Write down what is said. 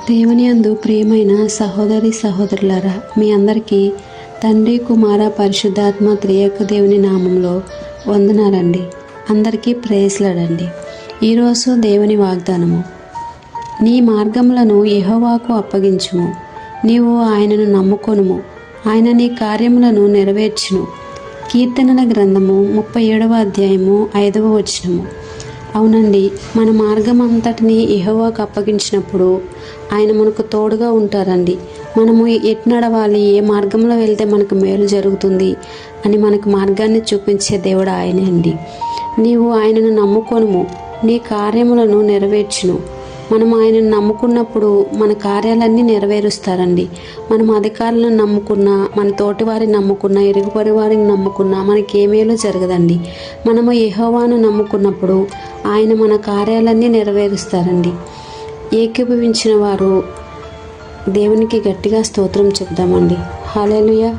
దేవుని యందు ప్రియమైన సహోదరి సహోదరులారా, మీ అందరికీ తండ్రి కుమార పరిశుద్ధాత్మ త్రియేక దేవుని నామంలో వందనాలండి. అందరికీ ప్రేయస్లాడండి. ఈరోజు దేవుని వాగ్దానము: నీ మార్గములను యెహోవాకు అప్పగించుము, నీవు ఆయనను నమ్ముకొనుము, ఆయన నీ కార్యములను నెరవేర్చును. కీర్తనల గ్రంథము 37వ అధ్యాయము 5వ వచనము. అవునండి, మన మార్గం అంతటిని యెహోవాకు అప్పగించినప్పుడు ఆయన మనకు తోడుగా ఉంటారండి. మనము ఎటు నడవాలి, ఏ మార్గంలో వెళ్తే మనకు మేలు జరుగుతుంది అని మనకు మార్గాన్ని చూపించే దేవుడు ఆయనే అండి. నీవు ఆయనను నమ్ముకొనుము, నీ కార్యములను నెరవేర్చును. మనం ఆయనను నమ్ముకున్నప్పుడు మన కార్యాలన్నీ నెరవేరుస్తారండి. మనం అధికారులను నమ్ముకున్నా, మన తోటి వారిని నమ్ముకున్నా, ఇరుగు పొరుగు వారిని నమ్ముకున్నా మనకి ఏమేలో జరగదండి. మనము యెహోవాను నమ్ముకున్నప్పుడు ఆయన మన కార్యాలన్నీ నెరవేరుస్తారండి. ఏకీభవించిన వారు దేవునికి గట్టిగా స్తోత్రం చెప్దామండి. హల్లెలూయా.